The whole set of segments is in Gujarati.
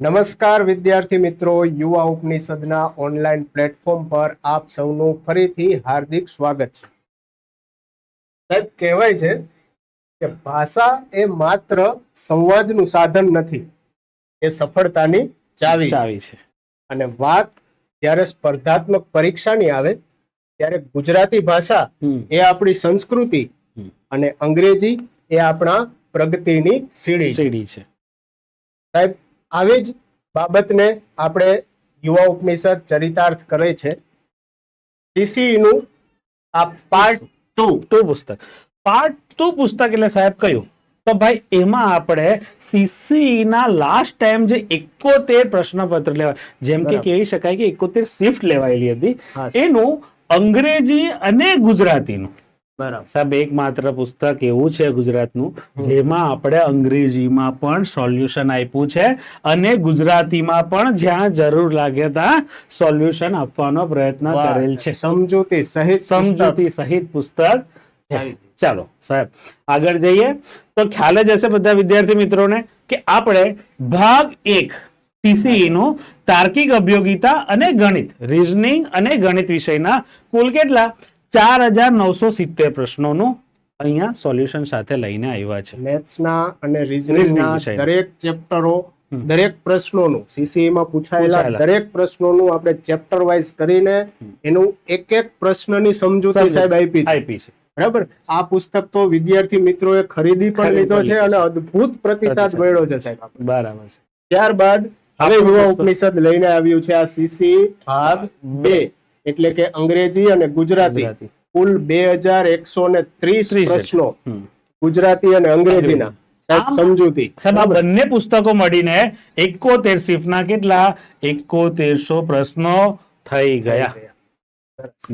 નમસ્કાર વિદ્યાર્થી મિત્રો, યુવા ઉપનિષદના ઓનલાઈન પ્લેટફોર્મ પર આપ સૌનું ફરીથી હાર્દિક સ્વાગત છે. સાહેબ, કહેવાય છે કે ભાષા એ માત્ર સંવાદનું સાધન નથી, એ સફળતાની ચાવી છે. અને વાત જ્યારે સ્પર્ધાત્મક પરીક્ષાની આવે ત્યારે ગુજરાતી ભાષા એ આપણી સંસ્કૃતિ અને અંગ્રેજી એ આપણા પ્રગતિની સીડી છે. સાહેબ, આવી જ બાબતને આપણે યુવા ઉપનિષદ ચરિતાર્થ કરે છે. સીસીઈ નું આ પાર્ટ 2 પુસ્તક એટલે સાહેબ કયું? તો ભાઈ એમાં આપણે સીસી ના લાસ્ટ ટાઈમ જે 71 પ્રશ્નપત્ર લેવાય, જેમ કે કહી શકાય કે 71 શિફ્ટ લેવાયેલી હતી, એનું અંગ્રેજી અને ગુજરાતીનું સાહેબ એકમાત્ર પુસ્તક એવું છે ગુજરાતનું જેમાં આપણે અંગ્રેજીમાં પણ સોલ્યુશન આપ્યું છે અને ગુજરાતીમાં પણ જ્યાં જરૂર લાગે ત્યાં સોલ્યુશન આપવાનો પ્રયત્ન કરેલ છે. સમજૂતી સહિત પુસ્તક. ચાલો સાહેબ આગળ જઈએ તો ખ્યાલ જ હશે બધા વિદ્યાર્થી મિત્રોને કે આપણે ભાગ 1 સીસીઈ નું તાર્કિક અભિયોગિતા અને ગણિત, રીઝનિંગ અને ગણિત વિષયના કુલ કેટલા 4970 પ્રશ્નોનું અહીંયા સોલ્યુશન સાથે લઈને આવ્યા છે. મેથ્સના અને રીઝનિંગના દરેક ચેપ્ટરો, દરેક પ્રશ્નોનું સીસીઈ માં પૂછાયેલા દરેક પ્રશ્નોનું આપણે ચેપ્ટર વાઇઝ કરીને એનું એક એક પ્રશ્નની સમજૂતી સાહેબ આપી છે. બરાબર. આ પુસ્તક તો વિદ્યાર્થી મિત્રોએ ખરીદી પણ લીધો છે અને અદ્ભુત પ્રતિસાદ મળ્યો છે સાહેબ. બરાબર છે. ત્યારબાદ હવે યુવા ઉપનિષદ લઈને આવ્યું છે આ સીસી ભાગ 2 એટલે કે અંગ્રેજી અને ગુજરાતી. કુલ 2130 પ્રશ્નો ગુજરાતી અને અંગ્રેજીના સમજૂતી. સાહેબ આ બંને પુસ્તકો મળીને 71 શિફ્ટના કેટલા 7100 પ્રશ્નો થઈ ગયા.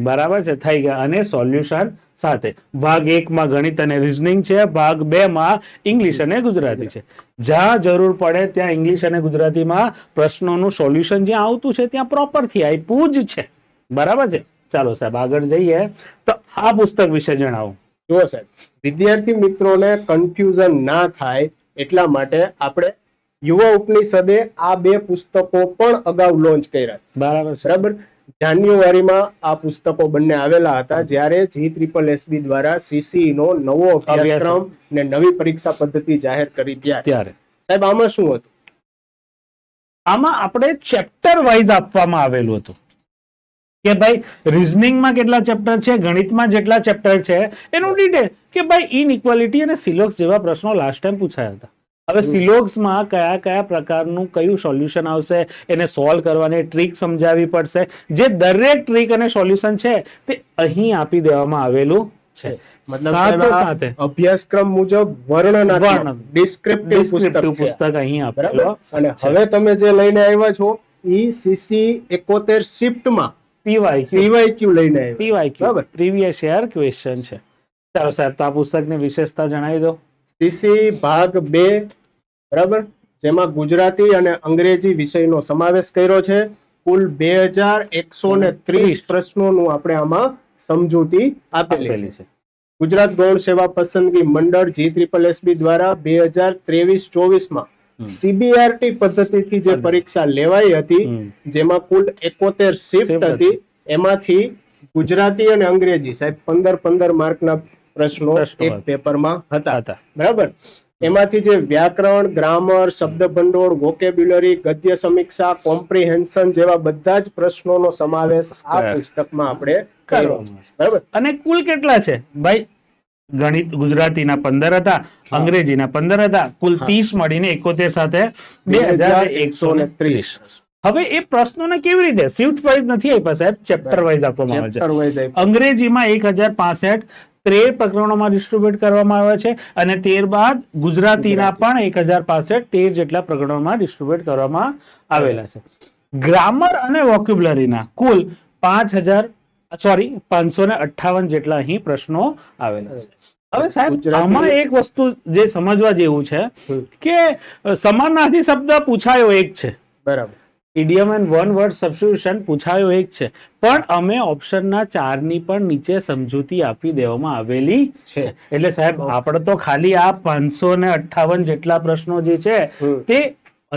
બરાબર છે, થઈ ગયા અને સોલ્યુશન સાથે. ભાગ 1 માં ગણિત અને રીઝનિંગ છે, ભાગ 2 માં ઇંગ્લિશ અને ગુજરાતી છે. જ્યાં જરૂર પડે ત્યાં ઇંગ્લિશ અને ગુજરાતીમાં પ્રશ્નોનું સોલ્યુશન જ્યાં આવતું છે ત્યાં પ્રોપર થી આપ્યું જ છે. બરાબર છે. ચાલો સાહેબ આગળ જઈએ તો આ પુસ્તક વિશે જણાવો. જુઓ સાહેબ, વિદ્યાર્થી મિત્રોને કન્ફ્યુઝન ના થાય એટલા માટે આપણે યુવા ઉપનિષદે આ 2 પુસ્તકો પણ અગાઉ લોન્ચ કર્યા. બરાબર. જાન્યુઆરીમાં આ પુસ્તકો બંને આવેલા હતા જ્યારે GSSB દ્વારા સીસીઈ નો નવો અભ્યાસક્રમ ને નવી પરીક્ષા પદ્ધતિ જાહેર કરી ત્યારે. સાહેબ આમાં શું હતું? આમાં આપણે ચેપ્ટર વાઇઝ આપવામાં આવેલું હતું કે ભાઈ રીઝનિંગમાં કેટલા ચેપ્ટર છે, ગણિતમાં જેટલા ચેપ્ટર છે એનું ડિટેલ કે ભાઈ ઇનઇક્વાલિટી અને સિલોક્સ જેવા પ્રશ્નો લાસ્ટ ટાઈમ પૂછાયા હતા. હવે સિલોક્સમાં કયા કયા પ્રકારનું કયું સોલ્યુશન આવશે, એને સોલ્વ કરવાની ટ્રીક સમજાવવી પડશે. જે દરેક ટ્રીક અને સોલ્યુશન છે તે અહીં આપી દેવામાં આવેલું છે. મતલબ સાથે અભ્યાસક્રમ મુજબ વર્ણનાત્મક ડિસ્ક્રિપ્ટિવ પુસ્તક અહીં આપેલો. અને હવે તમે જે લઈને આવ્યા છો ઈ સીસી 71 શિફ્ટમાં પીવાયક્યુ લઈને આવ્યા. પીવાયક્યુ પ્રીવિયસ યર ક્વેશ્ચન છે. ચાલો સાહેબ તો આ પુસ્તકની વિશેષતા જણાવી દો. સીસી ભાગ 2 બરાબર, જેમાં ગુજરાતી અને અંગ્રેજી વિષયનો સમાવેશ કર્યો છે. કુલ 2130 પ્રશ્નોનું આપણે આમાં સમજૂતી આપેલી છે. ગુજરાત ગૌણ સેવા પસંદગી મંડળ GSSB દ્વારા 2023-24 માં CBRT પદ્ધતિથી જે પરીક્ષા લેવાઈ હતી જેમાં કુલ 71 શિફ્ટ હતી, એમાંથી ગુજરાતી અને અંગ્રેજી સાહેબ 15 માર્કના પ્રશ્નો એક પેપરમાં હતા. બરાબર. એમાંથી જે વ્યાકરણ, ગ્રામર, શબ્દ ભંડોળ, વોકેબ્યુલરી, ગદ્ય સમીક્ષા, કોમ્પ્રિહેન્શન જેવા બધા જ પ્રશ્નોનો સમાવેશ આ પુસ્તકમાં આપણે કર્યો. બરાબર. અને કુલ કેટલા છે ભાઈ? ગણિત ગુજરાતીના 15 હતા, અંગ્રેજીના 15 હતા, કુલ 30 મળીને 71 સાથે 2130. હવે એ પ્રશ્નોને કેવી રીતે શિફ્ટ વાઇઝ નથી આપ્યા સાહેબ, ચેપ્ટર વાઇઝ આપવામાં આવે છે. અંગ્રેજીમાં 1065 13 પ્રકરણોમાં ડિસ્ટ્રીબ્યુટ કરવામાં આવ્યા છે અને ત્યારબાદ ગુજરાતીના પણ 1065 13 જેટલા પ્રકરણોમાં ડિસ્ટ્રીબ્યુટ કરવામાં આવેલા છે. ગ્રામર અને વોકેબ્યુલરીના કુલ 558 જેટલા અહીં પ્રશ્નો આવેલા છે. હવે સાહેબ આમાં એક વસ્તુ જે સમજવા જેવું છે કે સમાનાર્થી શબ્દ પૂછાયો એક છે. બરાબર. ઇડિયમ એન્ડ વન વર્ડ સબસ્ટિટ્યુશન પૂછાયો એક છે, પણ અમે ઓપ્શનના 4 ની પણ નીચે સમજૂતી આપી દેવામાં આવેલી છે. એટલે સાહેબ આપણે તો ખાલી આ 558 જેટલા પ્રશ્નો જે છે તે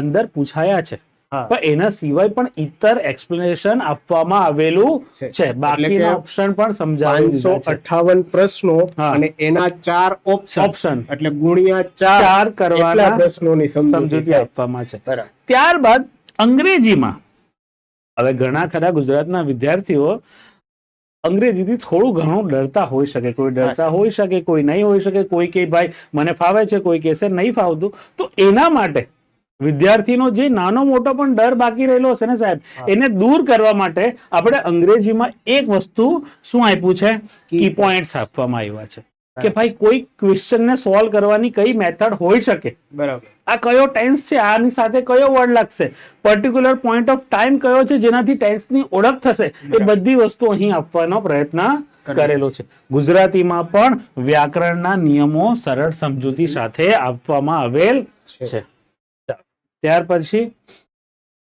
અંદર પૂછાયા છે, હા. પણ એના સિવાય પણ ઇતર એક્સપ્લેનેશન આપવામાં આવેલું છે. છે, બાકીના કે ઓપ્શન પણ સમજાવી દીધા છે. 558 પ્રશ્નો હા. અને એના 4 ઓપ્શન ઓપ્શન એટલે ગુણ્યા 4 ચાર કરવાના એટલા પ્રશ્નોની સમજૂતી સમજૂતી થાય. આપવામાં છે. બરાબર. ત્યારબાદ અંગ્રેજીમાં, હવે ઘણા ખરા ગુજરાતના વિદ્યાર્થીઓ અંગ્રેજીથી થોડું ઘણું ડરતા હોઈ શકે, કોઈ ડરતા હોઈ શકે, કોઈ નહીં હોઈ શકે, કોઈ કે ભાઈ મને ફાવે છે, કોઈ કહેશે નહીં ફાવતું. તો એના માટે વિદ્યાર્થીનો જે નાનો મોટો પણ ડર બાકી રહેલો હશે ને સાહેબ, એને દૂર કરવા માટે આપણે અંગ્રેજીમાં એક વસ્તુ શું આપ્યું છે, કી પોઈન્ટ્સ આપવામાં આવ્યા છે કે ભાઈ કોઈ ક્વેશ્ચનને સોલ્વ કરવાની કઈ મેથડ હોઈ શકે, બરાબર. આ કયો ટેન્સ છે, આની સાથે કયો વર્ડ લાગશે, પર્ટિક્યુલર પોઈન્ટ ઓફ ટાઈમ કયો છે જેનાથી ટેન્સની ઓળખ થશે, એ બધી વસ્તુ અહીં આપવાનો પ્રયત્ન કરેલો છે. ગુજરાતીમાં પણ વ્યાકરણના નિયમો સરળ સમજૂતી સાથે આપવામાં આવેલ છે. ત્યાર પછી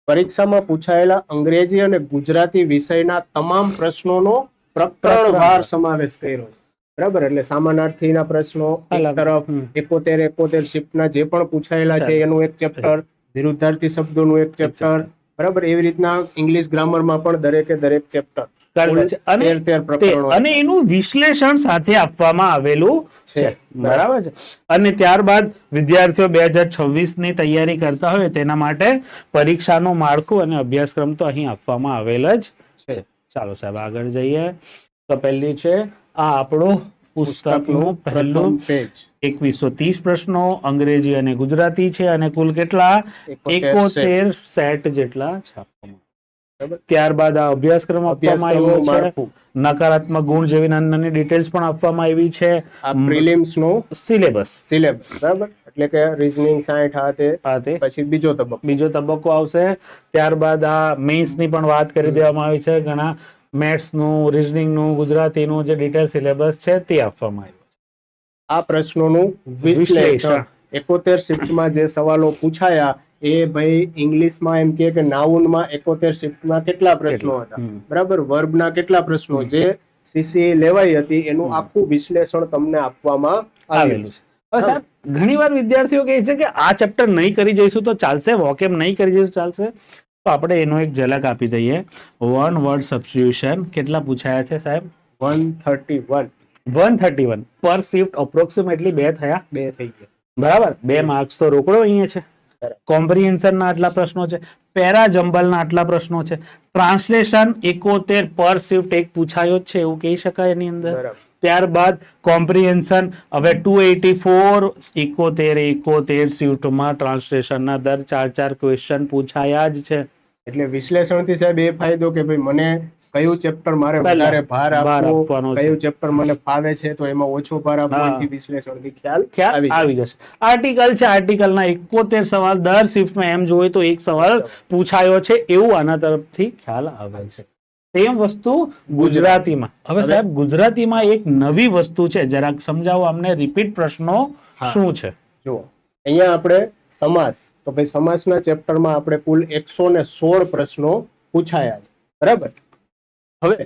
પરીક્ષામાં પૂછાયેલા અંગ્રેજી અને ગુજરાતી વિષયના તમામ પ્રશ્નોનો પ્રકરણવાર સમાવેશ કર્યો છે. બરાબર. એટલે સમાનાર્થીના પ્રશ્નો એક તરફ, 71 શિફ્ટના જે પણ પૂછાયેલા છે એનું એક ચેપ્ટર, વિરુદ્ધાર્થી શબ્દોનું એક ચેપ્ટર, બરાબર. એવી રીતના ઇંગ્લિશ ગ્રામરમાં પણ દરેકે દરેક ચેપ્ટર અને એનું વિશ્લેષણ સાથે આપવામાં આવેલું છે. બરાબર છે. અને ત્યારબાદ વિદ્યાર્થીઓ 2026 ની તૈયારી કરતા હોય તેના માટે પરીક્ષાનું માળખું અને અભ્યાસક્રમ તો અહીં આપવામાં આવેલ જ છે. ચાલો સાહેબ આગળ જઈએ. તો પહેલી છે આ આપણું પુસ્તકનું પહેલું પેજ, 2130 પ્રશ્નો અંગ્રેજી અને ગુજરાતી છે અને કુલ કેટલા 71 સેટ જેટલા છાપવામાં. ત્યારબાદ આ અભ્યાસક્રમ આપવામાં આવ્યો છે. નકારાત્મક ગુણ જેવી નાની નાની ડિટેલ્સ પણ આપવામાં આવી છે. પ્રિલિમ્સ નો સિલેબસ બરાબર. એટલે કે રીઝનિંગ 60 આ તે પછી બીજો તબક્કો આવશે. ત્યારબાદ આ મેઇન્સ ની પણ વાત કરી દેવામાં આવી છે. ઘણા મેથ્સ નું, રીઝનિંગ નું, ગુજરાતીનું જે ડિટેલ સિલેબસ છે તે આપવામાં આવ્યું છે. આ પ્રશ્નોનું વિશ્લેષણ 71 શિફ્ટમાં જે સવાલો પૂછાયા એ ભાઈ ઇંગ્લિશમાં એમ કે નાઉનમાં 71 શિફ્ટમાં કેટલા પ્રશ્નો હતા, બરાબર, વર્બના કેટલા પ્રશ્નો, જે સીસી લેવાઈ હતી એનું આખું વિશ્લેષણ તમને આપવામાં આવેલું છે. હવે સાહેબ ઘણીવાર વિદ્યાર્થીઓ કહે છે કે આ ચેપ્ટર નહીં કરી જઈશું તો ચાલશે, વોકેબ નહીં કરી જઈશું ચાલશે, તો આપણે એનો એક ઝલક આપી દઈએ. વન વર્ડ સબસ્ટિટ્યુશન કેટલા પૂછાયા છે સાહેબ? 131 પર શિફ્ટ અપ્રોક્સિમેટલી 2 થયા, 2 થઈ ગયા, બરાબર. 2 માર્ક્સ તો રોકડો અહીંયા છે. કોમ્પ્રિહેન્શન ના આટલા પ્રશ્નો છે, પેરા જમ્બલ ના આટલા પ્રશ્નો છે, ટ્રાન્સલેશન 71 પર શિફ્ટ એક પૂછાયો છે એવું કહી શકાય એની અંદર. ત્યારબાદ કોમ્પ્રિહેન્શન હવે 284 71 શિફ્ટમાં ટ્રાન્સલેશનના દર 4 ક્વેશ્ચન પૂછાયા જ છે. એટલે વિશ્લેષણથી સાહેબ એ ફાયદો કે ભાઈ મને કયું ચેપ્ટર મારે વધારે ભાર આપવાનો, કયું ચેપ્ટર મને ફાવે છે તો એમાં ઓછો ભાર આપવાથી વિશ્લેષણથી ખ્યાલ આવી જશે. આર્ટિકલ છે, આર્ટિકલના 71 સવાલ દર શિફ્ટમાં એમ જોઈએ તો એક સવાલ પૂછાયો છે એવું આના તરફથી ખ્યાલ આવે છે. સેમ વસ્તુ ગુજરાતીમાં. હવે સાહેબ ગુજરાતીમાં એક નવી વસ્તુ છે, જરાક સમજાવો અમને. રિપીટ પ્રશ્નો શું છે? જુઓ અહીંયા આપણે સમાસ, તો ભાઈ સમાસના ચેપ્ટરમાં આપણે કુલ 116 પ્રશ્નો પૂછાયા છે, બરાબર. હવે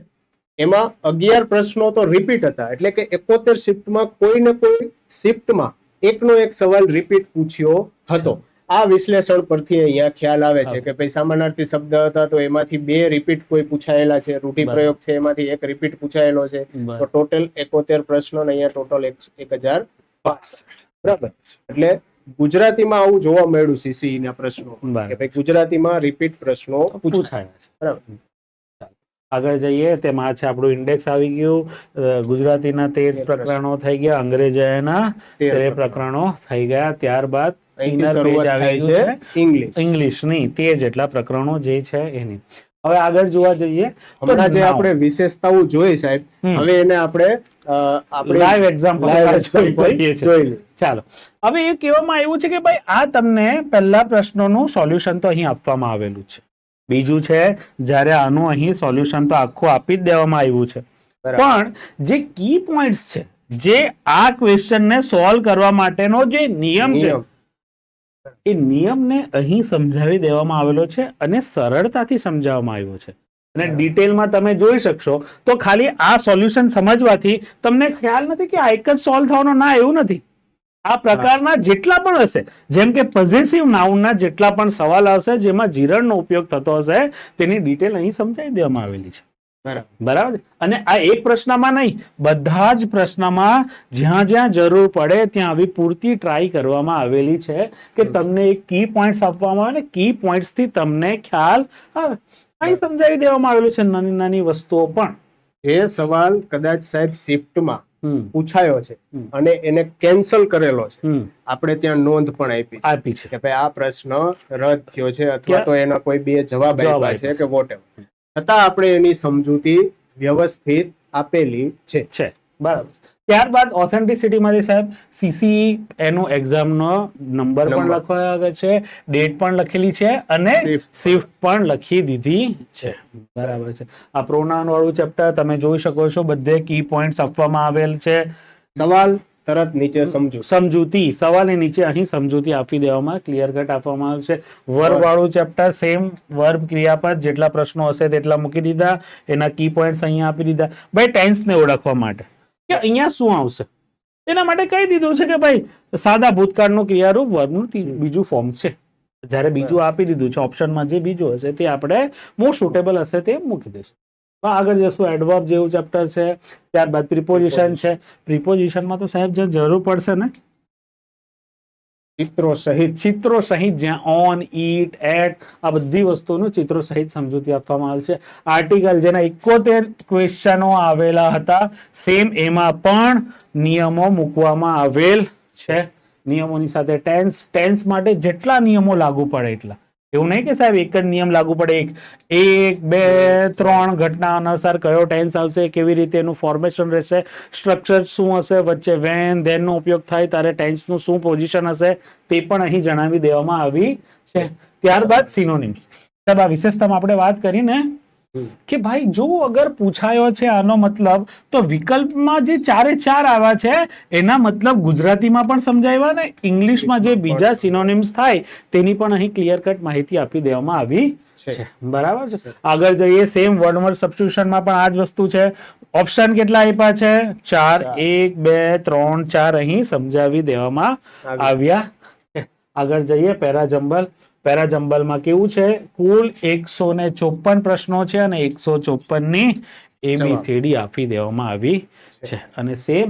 એમાં 11 પ્રશ્નો તો રિપીટ હતા, એટલે કે 71 શિફ્ટમાં કોઈ ને કોઈ શિફ્ટમાં એકનો એક સવાલ રિપીટ પૂછ્યો હતો. આ વિશ્લેષણ પરથી અહીંયા ખ્યાલ આવે છે કે ભાઈ સમાનાર્થી શબ્દ હતા તો એમાંથી 2 રિપીટ કોઈ પૂછાયેલા છે, રૂઢિપ્રયોગ છે એમાંથી એક રિપીટ પૂછાયેલો છે, તો ટોટલ 71 પ્રશ્નો અને અહીંયા ટોટલ 1065, બરાબર. એટલે ગુજરાતીમાં આવું જોવા મળ્યું સીસી ના પ્રશ્નો કે ભાઈ ગુજરાતીમાં રિપીટ પ્રશ્નો પૂછાયા છે, બરાબર. આગળ જઈએ. તેમાં છે આપણું ઇન્ડેક્સ આવી ગયું. ગુજરાતીના 13 પ્રકરણો થઈ ગયા, અંગ્રેજીના 13 પ્રકરણો થઈ ગયા. ત્યારબાદ ઇંગ્લિશની તે જેટલા પ્રકરણો જે છે એની. હવે આગળ જોવા જઈએ તો જે આપણે વિશેષતાઓ જોઈ સાહેબ, હવે એને આપણે લાઈવ એક્ઝામ્પલ જોઈ. ચાલો. હવે એ કહેવામાં આવ્યું છે કે ભાઈ આ તમને પહેલા પ્રશ્નોનું સોલ્યુશન તો અહીં આપવામાં આવેલું છે. બીજું છે જ્યારે આનું અહીં સોલ્યુશન તો આખું આપી જ દેવામાં આવ્યું છે, પણ જે કી પોઈન્ટ્સ છે, જે આ ક્વેશ્ચનને સોલ્વ કરવા માટેનો જે નિયમ છે એ નિયમને અહીં સમજાવી દેવામાં આવેલો છે અને સરળતાથી સમજાવવામાં આવ્યો છે. અને ડિટેલમાં તમે જોઈ શકશો તો ખાલી આ સોલ્યુશન સમજવાથી તમને ખ્યાલ નથી કે આ એક જ સોલ્વ થવાનો, ના એવું નથી. આ પ્રકારના જેટલા પણ હશે, જેમ કે પોઝેસિવ નાઉનના જેટલા પણ સવાલ આવશે જેમાં જીરણનો ઉપયોગ થતો હશે તેની ડિટેલ અહીં સમજાવી દેવામાં આવેલી છે. બરાબર. અને આ એક પ્રશ્નમાં નહીં, બધા જ પ્રશ્નમાં જ્યાં જ્યાં જરૂર પડે ત્યાં આવી પૂરતી ટ્રાય કરવામાં આવેલી છે કે તમને એક કી પોઈન્ટ્સ આપવામાં આવે ને કી પોઈન્ટ્સ થી તમને ખ્યાલ આવે. અહીં સમજાવી દેવામાં આવેલું છે નાની નાની વસ્તુઓ પણ. જે સવાલ કદાચ સાહેબ શિફ્ટમાં પૂછાયો છે અને એને કેન્સલ કરેલો છે, આપણે ત્યાં નોંધ પણ આપી છે કે ભાઈ આ પ્રશ્ન રદ થયો છે અથવા તો એના કોઈ બે જવાબ આપ્યા છે કે વોટેવર, છતાં આપણે એની સમજૂતી વ્યવસ્થિત આપેલી છે. બરાબર. ત્યારબાદ ઓથેન્ટિસિટી માંથી સાહેબ સીસી એનો એક્ઝામનો નંબર પણ લખવા છે, ડેટ પણ લખેલી છે અને શિફ્ટ પણ લખી દીધી છે. બરાબર છે. આ પ્રોનાઉન વાળું ચેપ્ટર તમે જોઈ શકો છો, બધે કી પોઈન્ટ્સ આપવામાં આવેલ છે. સવાલ તરત નીચે સમજૂતી, સવાલની નીચે અહીં સમજૂતી આપી દેવામાં ક્લિયર કટ આપવામાં આવે છે. વર્બ વાળું ચેપ્ટર સેમ, વર્બ ક્રિયાપદ જેટલા પ્રશ્નો હશે તેટલા મૂકી દીધા, એના કી પોઈન્ટ્સ અહીંયા આપી દીધા. ભાઈ ટેન્સ ને ઓળખવા માટે કે અહીંયા શું આવશે એના માટે કહી દીધું છે કે ભાઈ સાદા ભૂતકાળનું ક્રિયારૂપ વર્બનું બીજું ફોર્મ છે. જ્યારે બીજું આપી દીધું છે ઓપ્શનમાં, જે બીજું હશે તે આપણે મોસ્ટ સુટેબલ હશે તે મૂકી દઈશું. આગળ જશું એડવર્બ જેવું ચેપ્ટર છે. ત્યારબાદ પ્રિપોઝિશન છે. પ્રિપોઝિશનમાં તો સાહેબ જે જરૂર પડશે ને ચિત્રો સહિત જ્યાં ઓન, ઈટ, એટ આ બધી વસ્તુનું ચિત્રો સહિત સમજૂતી આપવામાં આવે છે. આર્ટિકલ જેના 71 ક્વેશ્ચનો આવેલા હતા, સેમ એમાં પણ નિયમો મૂકવામાં આવેલ છે. નિયમોની સાથે ટેન્સ માટે જેટલા નિયમો લાગુ પડે એટલા. એવું નહીં કે સાહેબ એક જ નિયમ લાગુ પડે, એક બે ત્રણ ઘટના અનુસાર કયો ટેન્સ આવશે, કેવી રીતે એનું ફોર્મેશન રહેશે, સ્ટ્રક્ચર શું હશે, વચ્ચે વેન ધેન નો ઉપયોગ થાય ત્યારે ટેન્સનું શું પોઝિશન હશે તે પણ અહીં જણાવી દેવામાં આવી છે. ત્યારબાદ સિનોનિમ્સ. સાહેબ આ વિશેષતામાં આપણે વાત કરીને કે ભાઈ જો અગર પૂછાયો છે આનો મતલબ, તો વિકલ્પમાં જે 4 આવ્યા છે એના મતલબ ગુજરાતીમાં પણ સમજાવ્યા ને ઇંગ્લિશમાં જે બીજા સિનોનિમ્સ થાય તેની પણ અહીં ક્લિયર કટ માહિતી આપી દેવામાં આવી છે. બરાબર છે. આગળ જઈએ, સેમ વર્ડ સબસ્ટિટ્યુશનમાં પણ આ જ વસ્તુ છે. ઓપ્શન કેટલા આપ્યા છે? 4. 1 2 3 4 અહીં સમજાવી દેવામાં આવ્યા. આગળ જઈએ, પેરાજમ્બલ. પેરાજમ્બલમાં કેવું છે, કુલ 154 પ્રશ્નો છે અને 154 ની ABCD આપી દેવામાં આવી છે. અને સેમ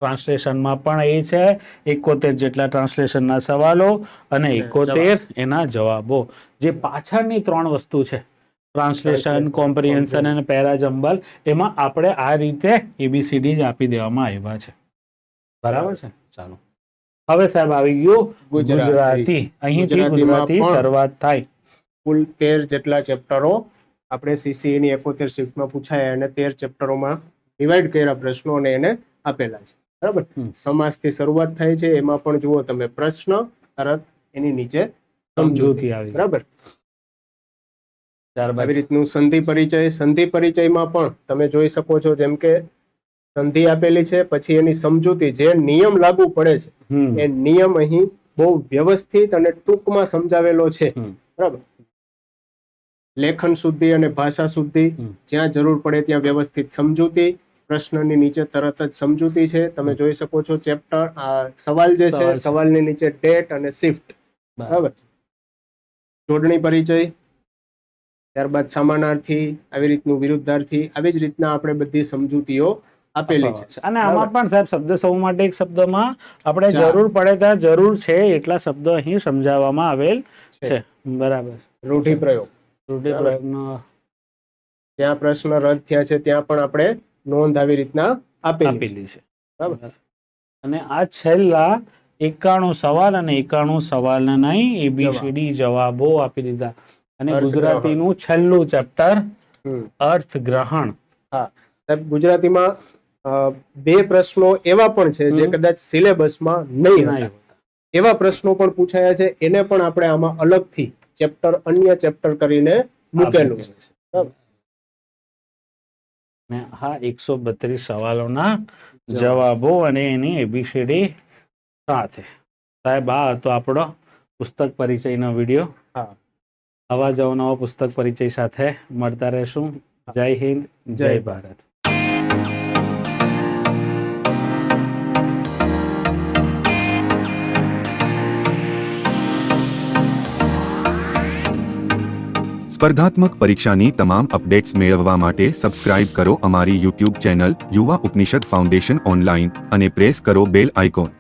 ટ્રાન્સલેશનમાં પણ એ છે 71 જેટલા ટ્રાન્સલેશનના સવાલો અને 71 એના જવાબો. જે પાછળની 3 વસ્તુ છે ટ્રાન્સલેશન, કોમ્પ્રિહેન્શન અને પેરાજમ્બલ, એમાં આપણે આ રીતે ABCD જ આપી દેવામાં આવ્યા છે. બરાબર છે. ચાલો હવે સાહેબ આવી ગયું ગુજરાતી. અહીંથી ગુજરાતી શરૂઆત થાય. કુલ 13 જેટલા ચેપ્ટરો આપણે CCE ની 71 શિફ્ટમાં પૂછાયા અને 13 ચેપ્ટરોમાં ડિવાઈડ કર્યા પ્રશ્નો અને એને આપેલા છે. બરાબર. સમાસથી શરૂઆત થાય છે, એમાં પણ જુઓ તમે પ્રશ્ન તરત એની નીચે સમજૂતી આવી. બરાબર. આવી રીતનું સંધિ પરિચય. સંધિ પરિચયમાં પણ તમે જોઈ શકો છો, જેમ કે સંધિ આપેલી છે, પછી એની સમજૂતી, જે નિયમ લાગુ પડે છે એ નિયમ અહીં બહુ વ્યવસ્થિત અને ટૂંકમાં સમજાવેલો છે. બરાબર. લેખન શુદ્ધિ અને ભાષા શુદ્ધિ, જ્યાં જરૂર પડે ત્યાં વ્યવસ્થિત સમજૂતી. પ્રશ્નની નીચે તરત જ સમજૂતી છે, તમે જોઈ શકો છો. ચેપ્ટર સવાલ જે છે, સવાલની નીચે ડેટ અને શિફ્ટ. બરાબર. જોડણી પરિચય, ત્યારબાદ સમાનાર્થી, આવી રીતનું વિરુદ્ધાર્થી, આવી જ રીતના આપણે બધી સમજૂતીઓ આપેલી છે. અને આમાં પણ સાહેબ શબ્દ સમૂહ માટે એક શબ્દમાં આપણે જરૂર પડે ત્યાં જરૂર છે એટલા શબ્દો અહીં સમજાવવામાં આવેલ છે. બરાબર. રૂઢિપ્રયોગ. રૂઢિપ્રયોગનો જ્યાં પ્રશ્ન રદ થયા છે ત્યાં પણ આપણે નોંધ આવી રીતના આપેલી છે. બરાબર. અને આ છેલ્લા 91 સવાલ અને 91 સવાલના નહીં ABCD જવાબો આપી દીધા. અને ગુજરાતીનું છેલ્લું ચેપ્ટર અર્થગ્રહણ. હા સાહેબ, ગુજરાતીમાં 2 પ્રશ્નો એવા પણ છે જે કદાચ સિલેબસમાં નહીં હતા, એવા પ્રશ્નો પણ પૂછાયા છે. એને પણ આપણે આમાં અલગથી ચેપ્ટર, અન્ય ચેપ્ટર કરીને મૂકેલું છે. હા, 132 સવાલોના જવાબો અને એની ABCD સાથે. સાહેબ આ હતો આપણો પુસ્તક પરિચયનો વિડીયો. આવા જ નવા પુસ્તક પરિચય સાથે મળતા રહેશું. જય હિન્દ, જય ભારત. સ્પર્ધાત્મક પરીક્ષાની તમામ અપડેટ્સ મેળવવા માટે સબસ્ક્રાઇબ કરો અમારી યુટ્યુબ ચેનલ યુવા ઉપનિષદ ફાઉન્ડેશન ઓનલાઈન અને પ્રેસ કરો બેલ આઇકોન.